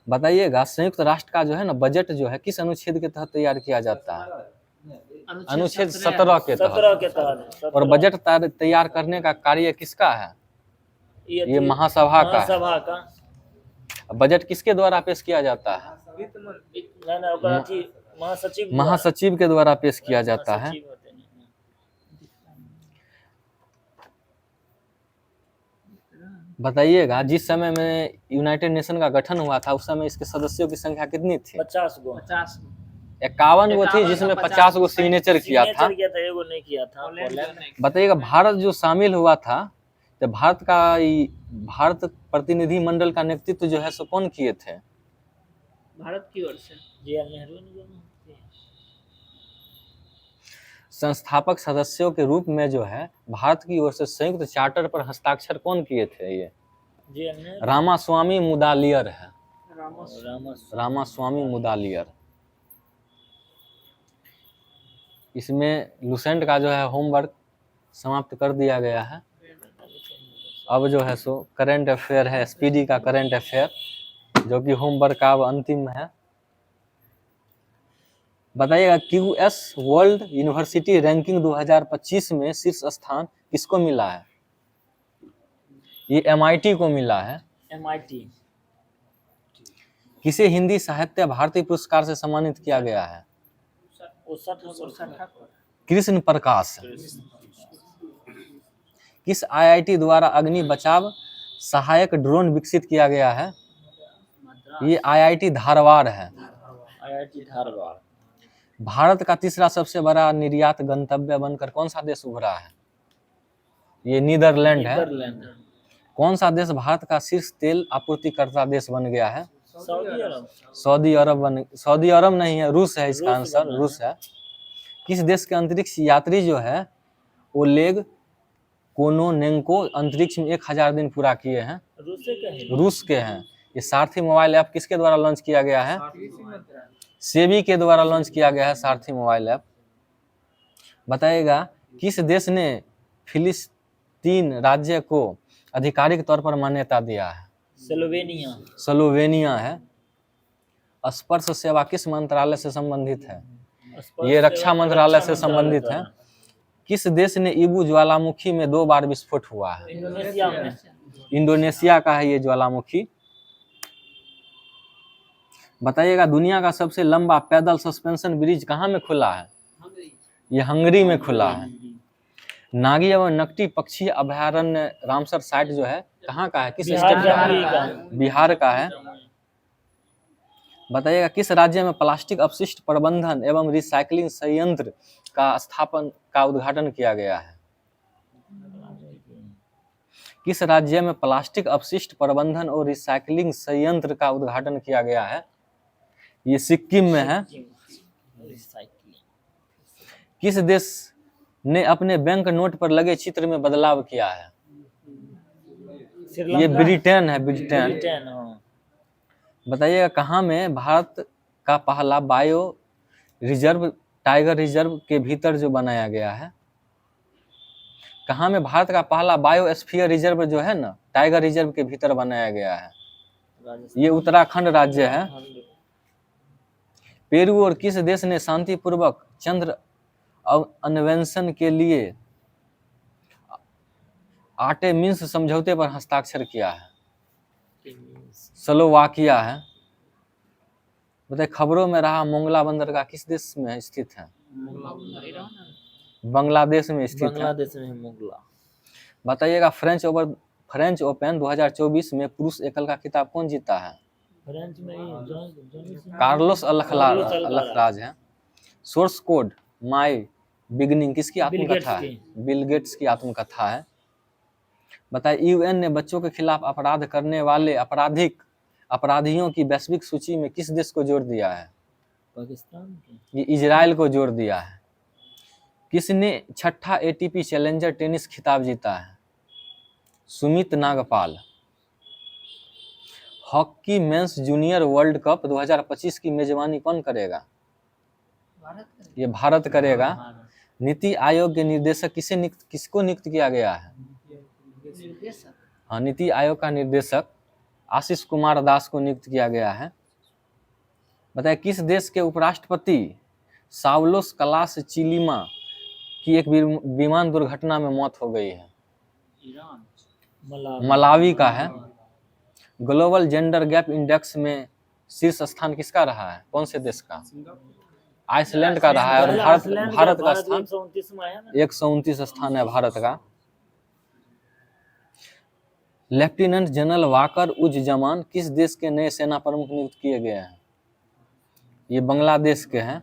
बताइएगा, संयुक्त राष्ट्र का जो है ना बजट जो है किस अनुच्छेद के तहत तैयार किया जाता है? अनुच्छेद 17 के तहत। और बजट तैयार करने का कार्य किसका है? ये महासभा का। बजट किसके द्वारा पेश किया जाता है? महासचिव के द्वारा पेश किया जाता है। बताइएगा, जिस समय में यूनाइटेड नेशन का गठन हुआ था उस समय इसके सदस्यों की संख्या कितनी थी? 50 गो। 51 गो थी, जिसमें 50 गो सिग्नेचर किया था। एगो नहीं किया था। बताइएगा, भारत जो शामिल हुआ था, तो भारत प्रतिनिधि मंडल का नेतृत्व जो है सो कौन किए थे? भारत की ओर से जे.आर. नेहरू ने। संस्थापक सदस्यों के रूप में जो है भारत की ओर से संयुक्त चार्टर पर हस्ताक्षर कौन किए थे? ये रामास्वामी मुदालियर है। रामास्वामी मुदालियर। इसमें लुसेंट का जो है होमवर्क समाप्त कर दिया गया है। अब जो है सो करंट अफेयर है, एसपीडी का करंट अफेयर, जो कि होमवर्क का अब अंतिम है। बताइएगा, QS वर्ल्ड यूनिवर्सिटी रैंकिंग 2025 में शीर्ष स्थान किसको मिला है? ये MIT को मिला है। MIT। किसे हिंदी साहित्य भारती पुरस्कार से सम्मानित किया गया है? कृष्ण प्रकाश। किस IIT द्वारा अग्नि बचाव सहायक ड्रोन विकसित किया गया है? ये IIT धारवाड़ है। IIT धारवाड़। भारत का तीसरा सबसे बड़ा निर्यात गंतव्य बनकर कौन सा देश उभरा है? ये नीदरलैंड है। कौन सा देश भारत का शीर्ष तेल आपूर्तिकर्ता देश बन गया है? सऊदी अरब। सऊदी अरब नहीं है, रूस है इसका रूस आंसर, बना रूस है। किस देश के अंतरिक्ष यात्री जो है ओलेग कोनोनेंको अंतरिक्ष में 1000 दिन पूरा किए हैं? रूस से कहे। रूस के हैं। ये सारथी मोबाइल ऐप किसके द्वारा लॉन्च किया गया है? सेबी के द्वारा लॉन्च किया गया है सारथी मोबाइल ऐप। बताइएगा किस देश ने फिलिस्तीन राज्य को आधिकारिक तौर पर मान्यता दिया है? स्लोवेनिया। स्लोवेनिया है। स्पर्श सेवा किस मंत्रालय से संबंधित है? स्पर्श ये रक्षा सेवा मंत्रालय से रक्षा संबंधित है। द्वारा। किस देश ने इबू ज्वालामुखी में 2 बार विस्फोट हुआ है? इंडोनेशिया में। इंडोनेशिया का है ये ज्वालामुखी। बताइएगा दुनिया का सबसे लंबा पैदल सस्पेंशन ब्रिज कहाँ में खुला है? ये हंगरी में खुला है। नागी एवं नकटी पक्षी अभयारण्य रामसर साइट जो है कहाँ का है, किस बिहार स्टेट का जमुई का। है? बिहार का है। बताइएगा किस राज्य में प्लास्टिक अपशिष्ट प्रबंधन एवं रिसाइकलिंग संयंत्र का स्थापन का उद्घाटन किया गया है? किस राज्य में प्लास्टिक अपशिष्ट प्रबंधन और रिसाइकलिंग संयंत्र का उद्घाटन किया गया है? ये सिक्किम में है। रिसाइकलिंग। किस देश ने अपने बैंक नोट पर लगे चित्र में बदलाव किया है? ये ब्रिटेन है, ब्रिटेन। ब्रिटेन, हाँ। बताइएगा कहाँ में भारत का पहला बायो रिजर्व टाइगर रिजर्व के भीतर जो बनाया गया है? कहाँ में भारत का पहला बायोस्फीयर रिजर्व जो है ना टाइगर रिजर्व के भीतर बनाया गया है? ये उत्तराखंड राज्य है। पेरू और किस देश ने शांतिपूर्वक चंद्र अन्वेषण के लिए आर्टेमिस समझौते पर हस्ताक्षर किया है? स्लोवाकिया है। बताइए खबरों में रहा मोंगला बंदरगाह किस देश में स्थित है? बांग्लादेश में स्थित है। बांग्लादेश में मोंगला। बताइएगा फ्रेंच ओपन 2024 में पुरुष एकल का खिताब कौन जीता है? फ्रेंच में कार्लोस अल्खराज है। सोर्स कोड माय बिगनिंग किसकी आत्मकथा है? बिल गेट्स की आत्मकथा है। बताइए यूएन ने बच्चों के खिलाफ अपराध करने वाले अपराधियों की वैश्विक सूची में किस देश को जोड़ दिया है? पाकिस्तान। ये इजराइल को जोड़ दिया है। किसने 6ठा एटीपी चैलेंजर टेनिस खिताब जीता है? Sumit Nagpal. Hockey mains junior world cup 2025 की मेजबानी कौन करेगा? ये भारत करेगा। नीति आयोग के निर्देशक किसको नियुक्त किया गया है? हाँ, नीति आयोग का निर्देशक आशीष कुमार दास को नियुक्त किया गया है। बताइए किस देश के उपराष्ट्रपति साउलोस कलास चिलिमा की एक विमान दुर्घटना में मौत हो गई है? मलावी का है। ग्लोबल जेंडर गैप इंडेक्स में शीर्ष स्थान किसका रहा है? कौन से देश का? आइसलैंड का रहा है। और भारत का स्थान 129 स्थान है भारत का। लेफ्टिनेंट जनरल वाकर उज़-जमान किस देश के नए सेना प्रमुख नियुक्त किए गए हैं? ये बांग्लादेश के हैं।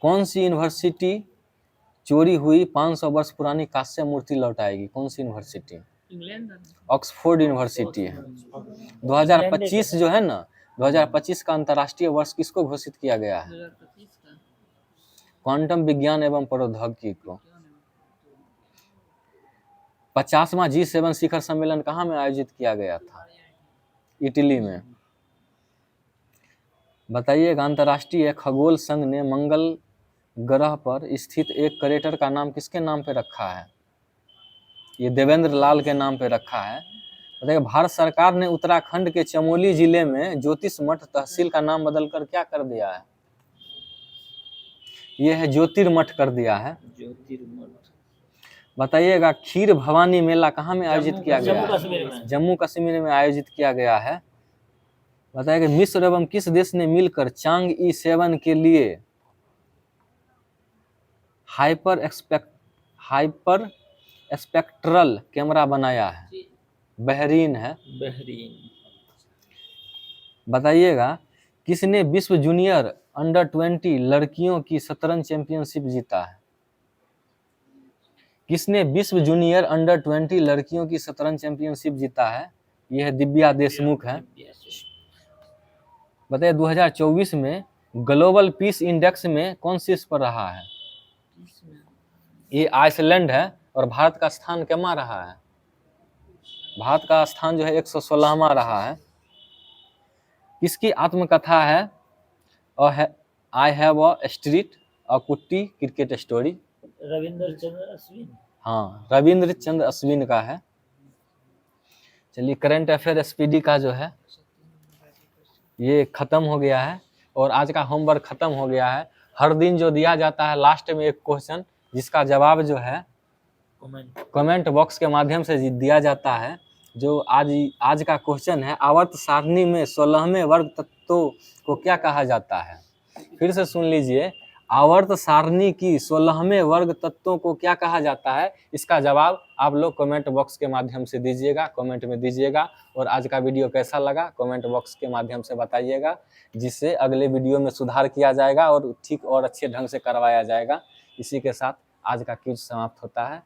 कौन सी यूनिवर्सिटी चोरी हुई 500 वर्ष पुरानी कांस्य मूर्ति लौटाएगी? कौन सी यूनिवर्सिटी? ऑक्सफोर्ड यूनिवर्सिटी है। 2025 जो है ना 2025 का अंतर्राष्ट्रीय वर्ष किसको घोषित किया गया है? क्वांटम विज्ञान एवं प्रौद्योगिकी को। 50वां G7 शिखर सम्मेलन कहाँ में आयोजित किया गया था? इटली में। बताइएगा अंतर्राष्ट्रीय खगोल संघ ने मंगल ग्रह पर स्थित एक क्रेटर का नाम किसके नाम पे रखा है? ये देवेंद्र लाल के नाम पे रखा है। बताइए भारत सरकार ने उत्तराखंड के चमोली जिले में ज्योतिष मठ तहसील का नाम बदलकर क्या कर दिया है? ये है ज्योतिर्मठ कर दिया है। ज्योतिर्मठ। बताइएगा खीर भवानी मेला कहाँ में आयोजित किया गया है? जम्मू कश्मीर में आयोजित किया गया है। बताइएगा मिस्र एवं किस देश ने मिलकर चांग E7 के लिए हाइपर स्पेक्ट्रल कैमरा बनाया है? बहरीन है। बहरीन। बताइएगा किसने विश्व जूनियर अंडर 20 लड़कियों की शतरंज चैंपियनशिप जीता है? किसने विश्व जूनियर अंडर 20 लड़कियों की शतरंज चैंपियनशिप जीता है? यह है दिव्या देशमुख है। बताइए 2024 में ग्लोबल पीस इंडेक्स में कौन शीर्ष पर रहा है? ये आइसलैंड है और भारत का स्थान केमा रहा है? भारत का स्थान जो है 116वां रहा है। किसकी आत्मकथा है आई हैव अ स्ट्रीट अ कुट्टी क्रिकेट स्टोरी? रविंद्र चंद्र अश्विन। हाँ, रविंद्र चंद्र अश्विन का है। चलिए करंट अफेयर स्पीडी का जो है ये खत्म हो गया है और आज का होमवर्क खत्म हो गया है। हर दिन जो दिया जाता है लास्ट में एक क्वेश्चन, जिसका जवाब जो है कमेंट बॉक्स के माध्यम से दिया जाता है। जो आज का क्वेश्चन है, आवर्त सारणी में 16वें वर्ग तत्वों को क्या कहा जाता है? फिर से सुन लीजिए, आवर्त सारणी की 16वें वर्ग तत्वों को क्या कहा जाता है? इसका जवाब आप लोग कमेंट बॉक्स के माध्यम से दीजिएगा, कमेंट में दीजिएगा। और आज का वीडियो कैसा लगा कमेंट बॉक्स के माध्यम से बताइएगा, जिससे अगले वीडियो में सुधार किया जाएगा और ठीक और अच्छे ढंग से करवाया जाएगा। इसी के साथ आज का क्विज समाप्त होता है।